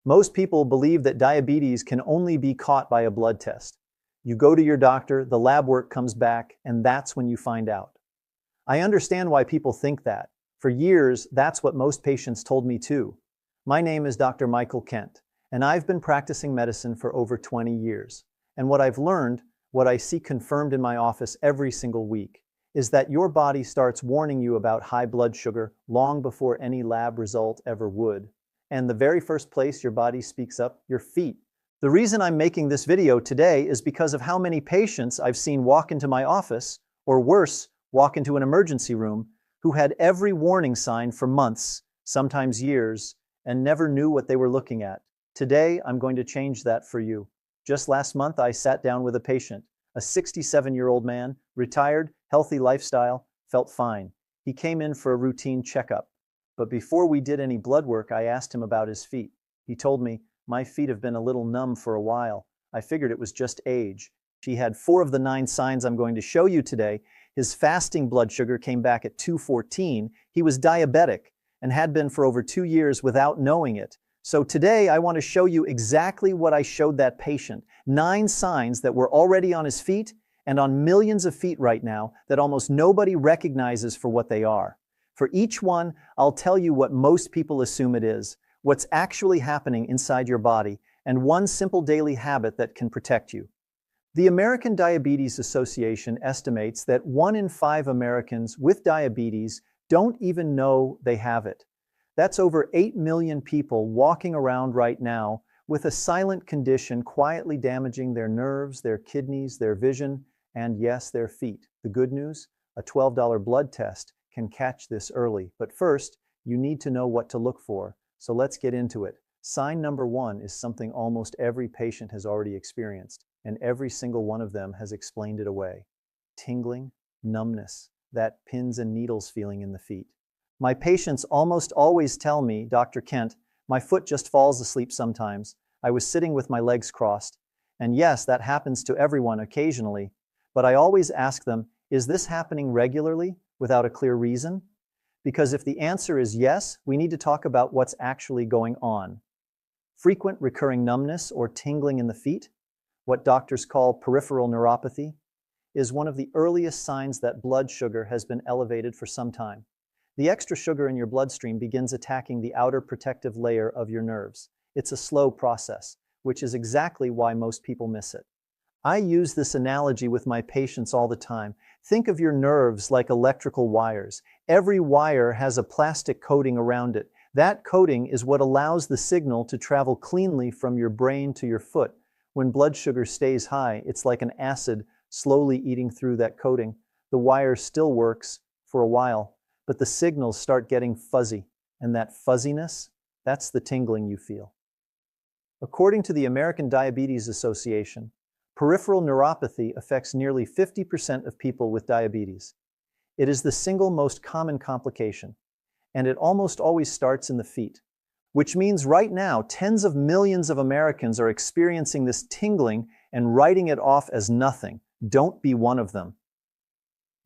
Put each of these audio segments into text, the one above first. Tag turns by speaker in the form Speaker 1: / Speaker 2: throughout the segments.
Speaker 1: Most people believe that diabetes can only be caught by a blood test. You go to your doctor, the lab work comes back, and that's when you find out. I understand why people think that. For years, that's what most patients told me too. My name is Dr. Michael Kent, and I've been practicing medicine for over 20 years. And what I've learned, what I see confirmed in my office every single week, is that your body starts warning you about high blood sugar long before any lab result ever would. And the very first place your body speaks up, your feet. The reason I'm making this video today is because of how many patients I've seen walk into my office, or worse, walk into an emergency room, who had every warning sign for months, sometimes years, and never knew what they were looking at. Today, I'm going to change that for you. Just last month, I sat down with a patient, a 67-year-old man, retired, healthy lifestyle, felt fine. He came in for a routine checkup. But before we did any blood work, I asked him about his feet. He told me, "My feet have been a little numb for a while. I figured it was just age." He had 4 of the 9 signs I'm going to show you today. His fasting blood sugar came back at 214. He was diabetic and had been for over 2 years without knowing it. So today I want to show you exactly what I showed that patient. 9 signs that were already on his feet and on millions of feet right now that almost nobody recognizes for what they are. For each one, I'll tell you what most people assume it is, what's actually happening inside your body, and one simple daily habit that can protect you. The American Diabetes Association estimates that 1 in 5 Americans with diabetes don't even know they have it. That's over 8 million people walking around right now with a silent condition quietly damaging their nerves, their kidneys, their vision, and yes, their feet. The good news? A $12 blood test can catch this early. But first, you need to know what to look for. So let's get into it. Sign number 1 is something almost every patient has already experienced, and every single one of them has explained it away. Tingling, numbness, that pins and needles feeling in the feet. My patients almost always tell me, "Dr. Kent, my foot just falls asleep sometimes. I was sitting with my legs crossed." And yes, that happens to everyone occasionally, but I always ask them, is this happening regularly without a clear reason? Because if the answer is yes, we need to talk about what's actually going on. Frequent recurring numbness or tingling in the feet, what doctors call peripheral neuropathy, is one of the earliest signs that blood sugar has been elevated for some time. The extra sugar in your bloodstream begins attacking the outer protective layer of your nerves. It's a slow process, which is exactly why most people miss it. I use this analogy with my patients all the time. Think of your nerves like electrical wires. Every wire has a plastic coating around it. That coating is what allows the signal to travel cleanly from your brain to your foot. When blood sugar stays high, it's like an acid slowly eating through that coating. The wire still works for a while, but the signals start getting fuzzy, and that fuzziness, that's the tingling you feel. According to the American Diabetes Association, peripheral neuropathy affects nearly 50% of people with diabetes. It is the single most common complication, and it almost always starts in the feet, which means right now tens of millions of Americans are experiencing this tingling and writing it off as nothing. Don't be one of them.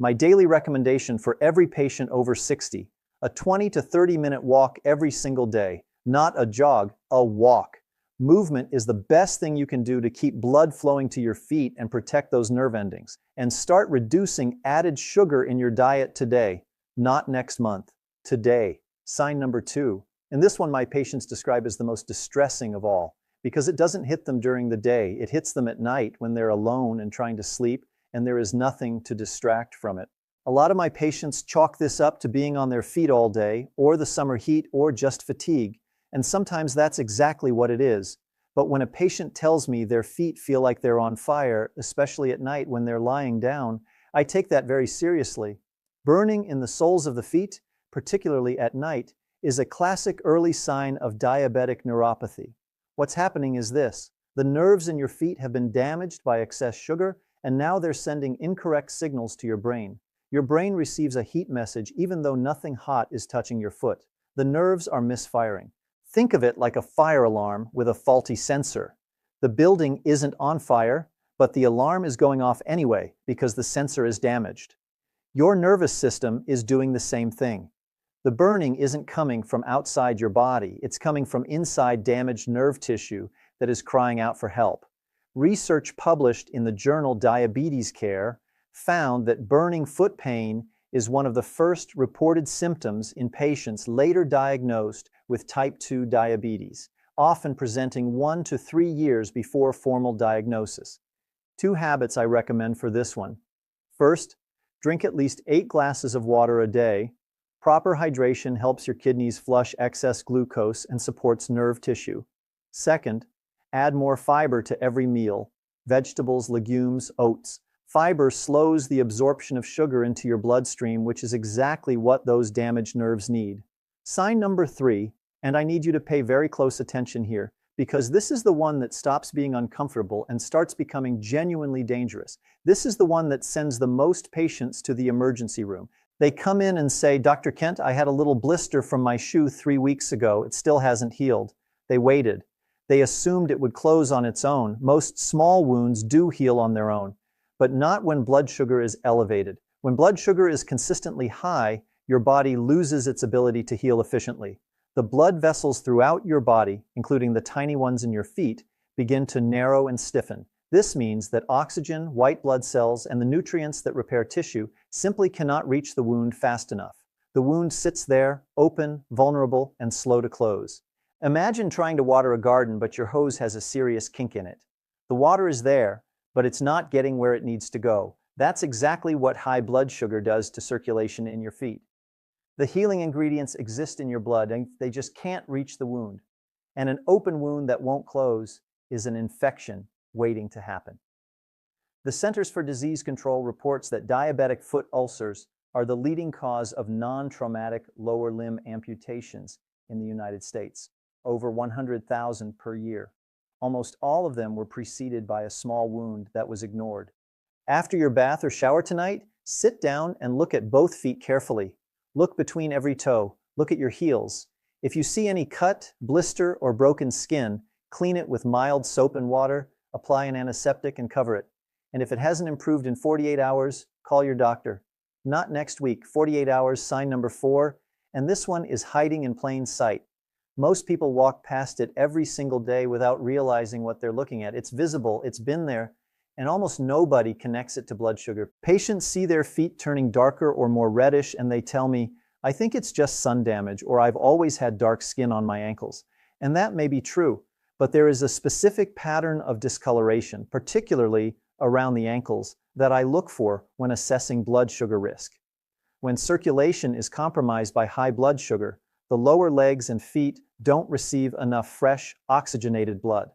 Speaker 1: My daily recommendation for every patient over 60, a 20 to 30-minute walk every single day, not a jog, a walk. Movement is the best thing you can do to keep blood flowing to your feet and protect those nerve endings. And start reducing added sugar in your diet today, not next month, today. Sign number 2, and this one my patients describe as the most distressing of all, because it doesn't hit them during the day. It hits them at night when they're alone and trying to sleep, and there is nothing to distract from it. A lot of my patients chalk this up to being on their feet all day, or the summer heat, or just fatigue. And sometimes that's exactly what it is. But when a patient tells me their feet feel like they're on fire, especially at night when they're lying down, I take that very seriously. Burning in the soles of the feet, particularly at night, is a classic early sign of diabetic neuropathy. What's happening is this: the nerves in your feet have been damaged by excess sugar, and now they're sending incorrect signals to your brain. Your brain receives a heat message even though nothing hot is touching your foot. The nerves are misfiring. Think of it like a fire alarm with a faulty sensor. The building isn't on fire, but the alarm is going off anyway because the sensor is damaged. Your nervous system is doing the same thing. The burning isn't coming from outside your body, it's coming from inside damaged nerve tissue that is crying out for help. Research published in the journal Diabetes Care found that burning foot pain is one of the first reported symptoms in patients later diagnosed with type 2 diabetes, often presenting 1 to 3 years before formal diagnosis. 2 habits I recommend for this one. First, drink at least 8 glasses of water a day. Proper hydration helps your kidneys flush excess glucose and supports nerve tissue. Second, add more fiber to every meal. Vegetables, legumes, oats. Fiber slows the absorption of sugar into your bloodstream, which is exactly what those damaged nerves need. Sign number 3, and I need you to pay very close attention here, because this is the one that stops being uncomfortable and starts becoming genuinely dangerous. This is the one that sends the most patients to the emergency room. They come in and say, "Dr. Kent, I had a little blister from my shoe 3 weeks ago. It still hasn't healed." They waited. They assumed it would close on its own. Most small wounds do heal on their own, but not when blood sugar is elevated. When blood sugar is consistently high, your body loses its ability to heal efficiently. The blood vessels throughout your body, including the tiny ones in your feet, begin to narrow and stiffen. This means that oxygen, white blood cells, and the nutrients that repair tissue simply cannot reach the wound fast enough. The wound sits there, open, vulnerable, and slow to close. Imagine trying to water a garden, but your hose has a serious kink in it. The water is there, but it's not getting where it needs to go. That's exactly what high blood sugar does to circulation in your feet. The healing ingredients exist in your blood, and they just can't reach the wound. And an open wound that won't close is an infection waiting to happen. The Centers for Disease Control reports that diabetic foot ulcers are the leading cause of non-traumatic lower limb amputations in the United States, over 100,000 per year. Almost all of them were preceded by a small wound that was ignored. After your bath or shower tonight, sit down and look at both feet carefully. Look between every toe. Look at your heels. If you see any cut, blister, or broken skin, clean it with mild soap and water, apply an antiseptic, and cover it. And if it hasn't improved in 48 hours, call your doctor. Not next week, 48 hours, sign number 4, and this one is hiding in plain sight. Most people walk past it every single day without realizing what they're looking at. It's visible, it's been there, and almost nobody connects it to blood sugar. Patients see their feet turning darker or more reddish, and they tell me, "I think it's just sun damage," or "I've always had dark skin on my ankles." And that may be true, but there is a specific pattern of discoloration, particularly around the ankles, that I look for when assessing blood sugar risk. When circulation is compromised by high blood sugar, the lower legs and feet don't receive enough fresh, oxygenated blood.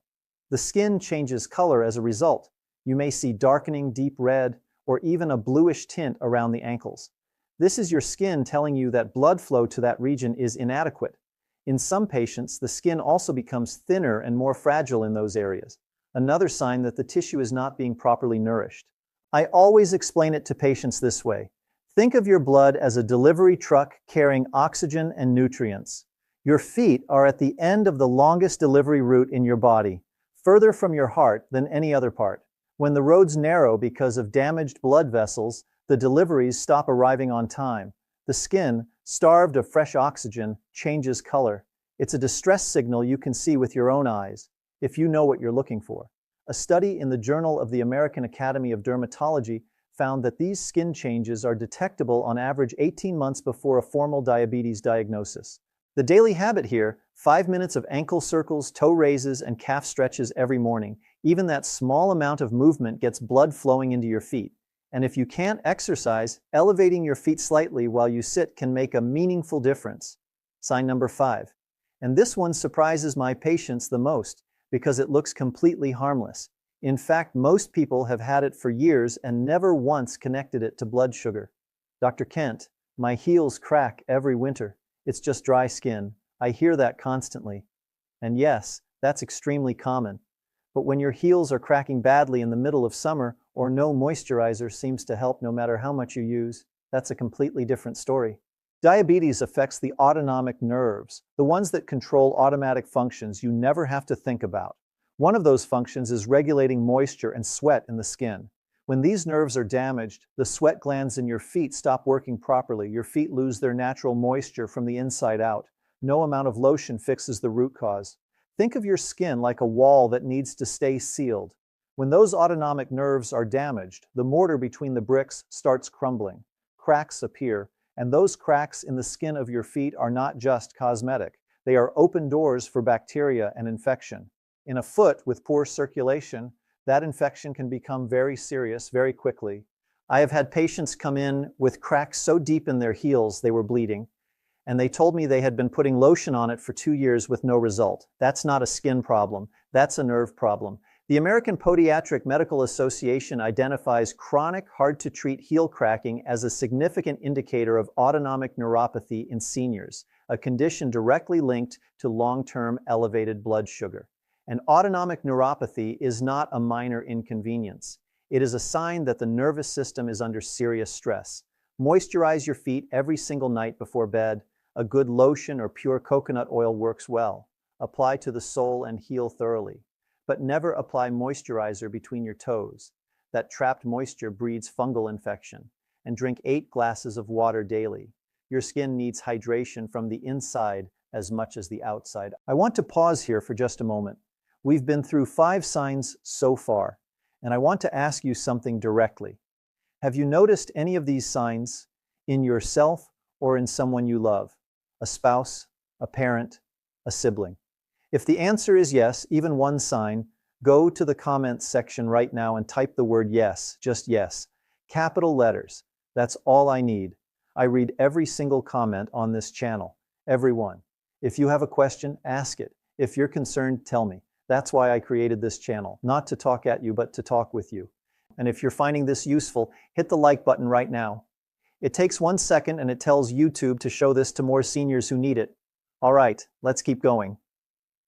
Speaker 1: The skin changes color as a result. You may see darkening deep red or even a bluish tint around the ankles. This is your skin telling you that blood flow to that region is inadequate. In some patients, the skin also becomes thinner and more fragile in those areas, another sign that the tissue is not being properly nourished. I always explain it to patients this way. Think of your blood as a delivery truck carrying oxygen and nutrients. Your feet are at the end of the longest delivery route in your body, further from your heart than any other part. When the roads narrow because of damaged blood vessels, the deliveries stop arriving on time. The skin, starved of fresh oxygen, changes color. It's a distress signal you can see with your own eyes, if you know what you're looking for. A study in the Journal of the American Academy of Dermatology found that these skin changes are detectable on average 18 months before a formal diabetes diagnosis. The daily habit here, 5 minutes of ankle circles, toe raises, and calf stretches every morning. Even that small amount of movement gets blood flowing into your feet. And if you can't exercise, elevating your feet slightly while you sit can make a meaningful difference. Sign number 5. And this one surprises my patients the most because it looks completely harmless. In fact, most people have had it for years and never once connected it to blood sugar. "Dr. Kent, my heels crack every winter. It's just dry skin." I hear that constantly. And yes, that's extremely common. But when your heels are cracking badly in the middle of summer or no moisturizer seems to help no matter how much you use, that's a completely different story. Diabetes affects the autonomic nerves, the ones that control automatic functions you never have to think about. One of those functions is regulating moisture and sweat in the skin. When these nerves are damaged, the sweat glands in your feet stop working properly. Your feet lose their natural moisture from the inside out. No amount of lotion fixes the root cause. Think of your skin like a wall that needs to stay sealed. When those autonomic nerves are damaged, the mortar between the bricks starts crumbling. Cracks appear, and those cracks in the skin of your feet are not just cosmetic. They are open doors for bacteria and infection. In a foot with poor circulation, that infection can become very serious very quickly. I have had patients come in with cracks so deep in their heels they were bleeding, and they told me they had been putting lotion on it for 2 years with no result. That's not a skin problem, that's a nerve problem. The American Podiatric Medical Association identifies chronic, hard-to-treat heel cracking as a significant indicator of autonomic neuropathy in seniors, a condition directly linked to long-term elevated blood sugar. And autonomic neuropathy is not a minor inconvenience. It is a sign that the nervous system is under serious stress. Moisturize your feet every single night before bed. A good lotion or pure coconut oil works well. Apply to the sole and heel thoroughly. But never apply moisturizer between your toes. That trapped moisture breeds fungal infection. And drink 8 glasses of water daily. Your skin needs hydration from the inside as much as the outside. I want to pause here for just a moment. We've been through 5 signs so far, and I want to ask you something directly. Have you noticed any of these signs in yourself or in someone you love? A spouse, a parent, a sibling? If the answer is yes, even one sign, go to the comments section right now and type the word yes, just yes. Capital letters. That's all I need. I read every single comment on this channel, every one. If you have a question, ask it. If you're concerned, tell me. That's why I created this channel, not to talk at you, but to talk with you. And if you're finding this useful, hit the like button right now. It takes 1 second and it tells YouTube to show this to more seniors who need it. All right, let's keep going.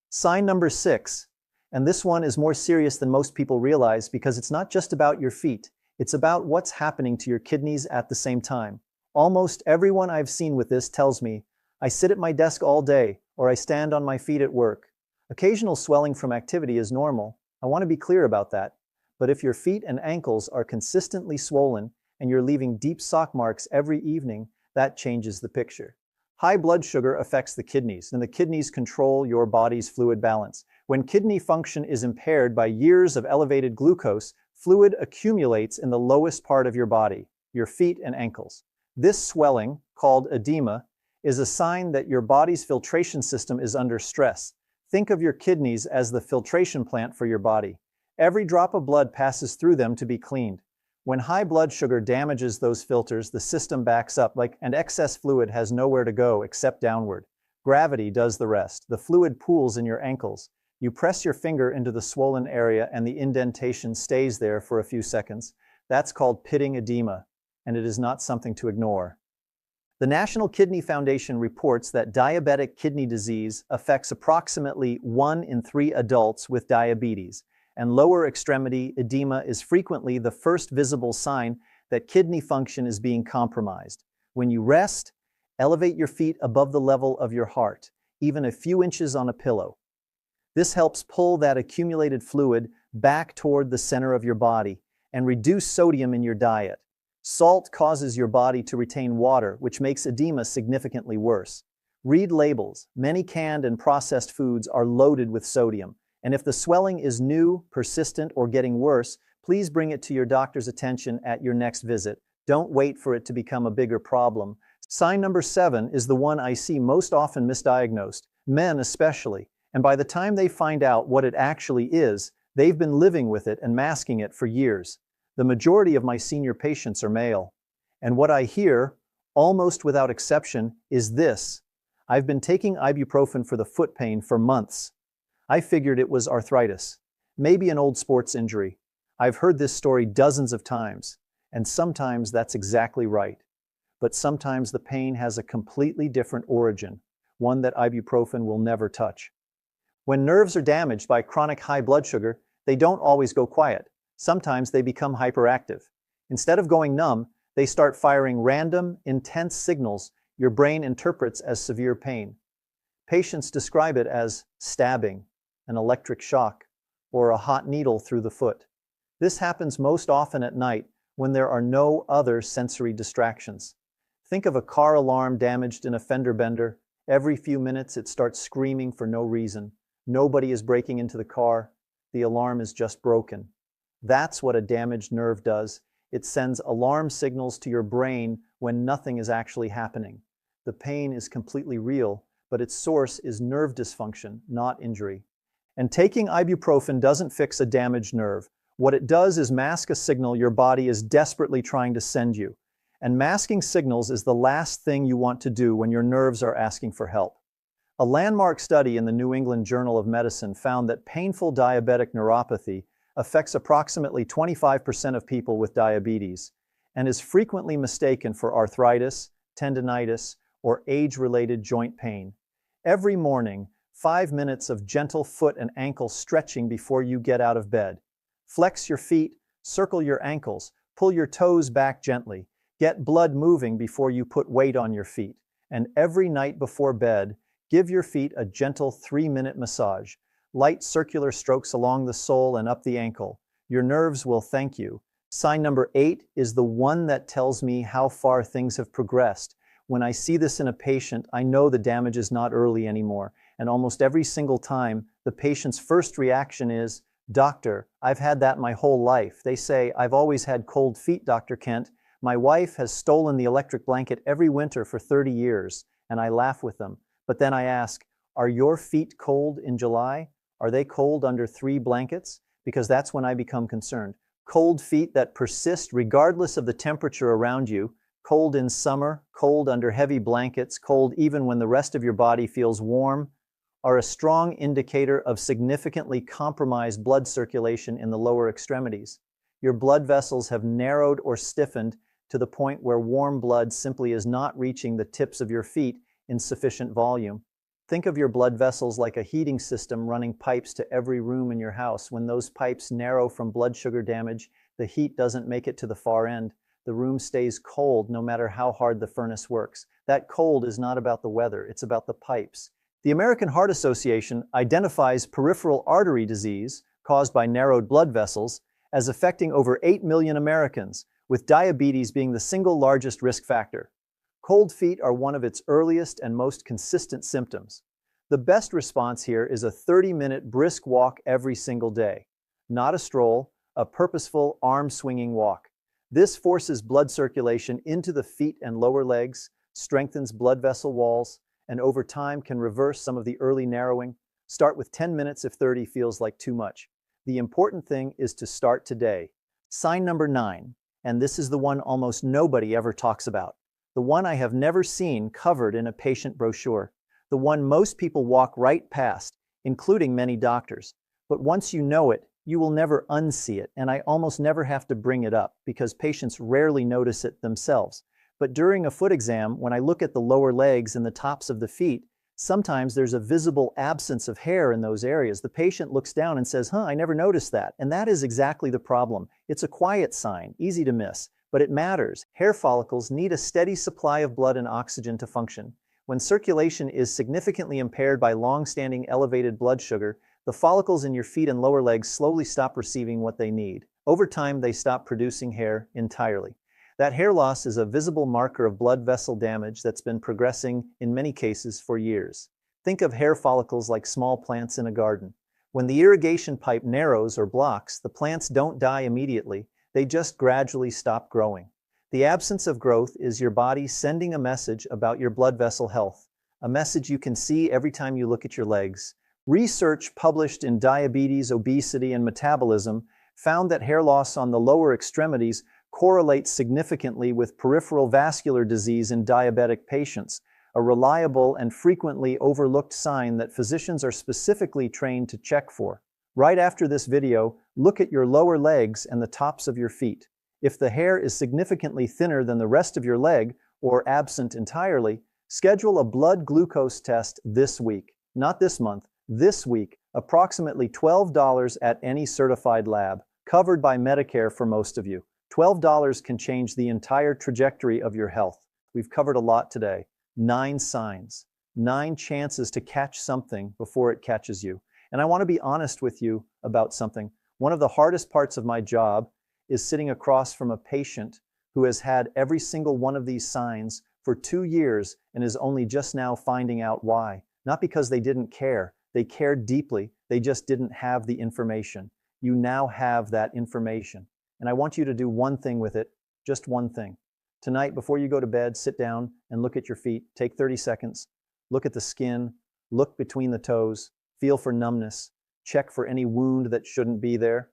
Speaker 1: Sign number 6, and this one is more serious than most people realize because it's not just about your feet. It's about what's happening to your kidneys at the same time. Almost everyone I've seen with this tells me, I sit at my desk all day, or I stand on my feet at work. Occasional swelling from activity is normal. I want to be clear about that. But if your feet and ankles are consistently swollen and you're leaving deep sock marks every evening, that changes the picture. High blood sugar affects the kidneys, and the kidneys control your body's fluid balance. When kidney function is impaired by years of elevated glucose, fluid accumulates in the lowest part of your body, your feet and ankles. This swelling, called edema, is a sign that your body's filtration system is under stress. Think of your kidneys as the filtration plant for your body. Every drop of blood passes through them to be cleaned. When high blood sugar damages those filters, the system backs up, and excess fluid has nowhere to go except downward. Gravity does the rest. The fluid pools in your ankles. You press your finger into the swollen area and the indentation stays there for a few seconds. That's called pitting edema, and it is not something to ignore. The National Kidney Foundation reports that diabetic kidney disease affects approximately 1 in 3 adults with diabetes, and lower extremity edema is frequently the first visible sign that kidney function is being compromised. When you rest, elevate your feet above the level of your heart, even a few inches on a pillow. This helps pull that accumulated fluid back toward the center of your body and reduce sodium in your diet. Salt causes your body to retain water, which makes edema significantly worse. Read labels. Many canned and processed foods are loaded with sodium. And if the swelling is new, persistent, or getting worse, please bring it to your doctor's attention at your next visit. Don't wait for it to become a bigger problem. Sign number 7 is the one I see most often misdiagnosed, men especially. And by the time they find out what it actually is, they've been living with it and masking it for years. The majority of my senior patients are male. And what I hear, almost without exception, is this: I've been taking ibuprofen for the foot pain for months. I figured it was arthritis, maybe an old sports injury. I've heard this story dozens of times, and sometimes that's exactly right. But sometimes the pain has a completely different origin, one that ibuprofen will never touch. When nerves are damaged by chronic high blood sugar, they don't always go quiet. Sometimes they become hyperactive. Instead of going numb, they start firing random, intense signals your brain interprets as severe pain. Patients describe it as stabbing, an electric shock, or a hot needle through the foot. This happens most often at night when there are no other sensory distractions. Think of a car alarm damaged in a fender bender. Every few minutes it starts screaming for no reason. Nobody is breaking into the car. The alarm is just broken. That's what a damaged nerve does. It sends alarm signals to your brain when nothing is actually happening. The pain is completely real, but its source is nerve dysfunction, not injury. And taking ibuprofen doesn't fix a damaged nerve. What it does is mask a signal your body is desperately trying to send you. And masking signals is the last thing you want to do when your nerves are asking for help. A landmark study in the New England Journal of Medicine found that painful diabetic neuropathy affects approximately 25% of people with diabetes and is frequently mistaken for arthritis, tendinitis, or age-related joint pain. Every morning, 5 minutes of gentle foot and ankle stretching before you get out of bed. Flex your feet, circle your ankles, pull your toes back gently. Get blood moving before you put weight on your feet. And every night before bed, give your feet a gentle 3-minute massage. Light circular strokes along the sole and up the ankle. Your nerves will thank you. Sign number 8 is the one that tells me how far things have progressed. When I see this in a patient, I know the damage is not early anymore. And almost every single time, the patient's first reaction is, "Doctor, I've had that my whole life." They say, "I've always had cold feet, Dr. Kent. My wife has stolen the electric blanket every winter for 30 years." And I laugh with them. But then I ask, "Are your feet cold in July? Are they cold under 3 blankets?" Because that's when I become concerned. Cold feet that persist regardless of the temperature around you, cold in summer, cold under heavy blankets, cold even when the rest of your body feels warm, are a strong indicator of significantly compromised blood circulation in the lower extremities. Your blood vessels have narrowed or stiffened to the point where warm blood simply is not reaching the tips of your feet in sufficient volume. Think of your blood vessels like a heating system running pipes to every room in your house. When those pipes narrow from blood sugar damage, the heat doesn't make it to the far end. The room stays cold no matter how hard the furnace works. That cold is not about the weather, it's about the pipes. The American Heart Association identifies peripheral artery disease caused by narrowed blood vessels as affecting over 8 million Americans, with diabetes being the single largest risk factor. Cold feet are one of its earliest and most consistent symptoms. The best response here is a 30-minute brisk walk every single day. Not a stroll, a purposeful arm-swinging walk. This forces blood circulation into the feet and lower legs, strengthens blood vessel walls, and over time can reverse some of the early narrowing. Start with 10 minutes if 30 feels like too much. The important thing is to start today. Sign number 9, and this is the one almost nobody ever talks about. The one I have never seen covered in a patient brochure. The one most people walk right past, including many doctors. But once you know it, you will never unsee it, and I almost never have to bring it up because patients rarely notice it themselves. But during a foot exam, when I look at the lower legs and the tops of the feet, sometimes there's a visible absence of hair in those areas. The patient looks down and says, I never noticed that. And that is exactly the problem. It's a quiet sign, easy to miss, but it matters. Hair follicles need a steady supply of blood and oxygen to function. When circulation is significantly impaired by long-standing elevated blood sugar, the follicles in your feet and lower legs slowly stop receiving what they need. Over time, they stop producing hair entirely. That hair loss is a visible marker of blood vessel damage that's been progressing in many cases for years. Think of hair follicles like small plants in a garden. When the irrigation pipe narrows or blocks, the plants don't die immediately, they just gradually stop growing. The absence of growth is your body sending a message about your blood vessel health, a message you can see every time you look at your legs. Research published in Diabetes, Obesity, and Metabolism found that hair loss on the lower extremities correlates significantly with peripheral vascular disease in diabetic patients, a reliable and frequently overlooked sign that physicians are specifically trained to check for. Right after this video, look at your lower legs and the tops of your feet. If the hair is significantly thinner than the rest of your leg or absent entirely, schedule a blood glucose test this week, not this month, this week, approximately $12 at any certified lab, covered by Medicare for most of you. $12 can change the entire trajectory of your health. We've covered a lot today. 9 signs, 9 chances to catch something before it catches you. And I want to be honest with you about something. One of the hardest parts of my job is sitting across from a patient who has had every single one of these signs for 2 years and is only just now finding out why. Not because they didn't care. They cared deeply. They just didn't have the information. You now have that information. And I want you to do one thing with it, just one thing. Tonight, before you go to bed, sit down and look at your feet. Take 30 seconds. Look at the skin. Look between the toes. Feel for numbness. Check for any wound that shouldn't be there.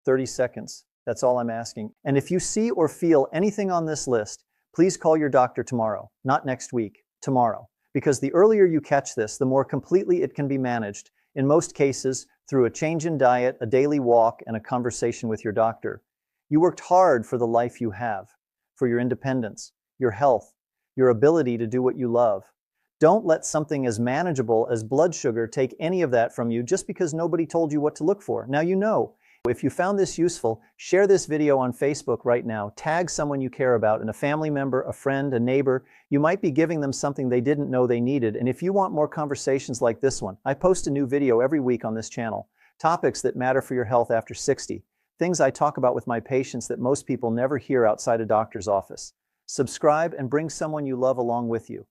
Speaker 1: 30 seconds. That's all I'm asking. And if you see or feel anything on this list, please call your doctor tomorrow, not next week, tomorrow. Because the earlier you catch this, the more completely it can be managed, in most cases through a change in diet, a daily walk, and a conversation with your doctor. You worked hard for the life you have, for your independence, your health, your ability to do what you love. Don't let something as manageable as blood sugar take any of that from you just because nobody told you what to look for. Now you know. If you found this useful, share this video on Facebook right now. Tag someone you care about, and a family member, a friend, a neighbor. You might be giving them something they didn't know they needed. And if you want more conversations like this one, I post a new video every week on this channel. Topics that matter for your health after 60. Things I talk about with my patients that most people never hear outside a doctor's office. Subscribe and bring someone you love along with you.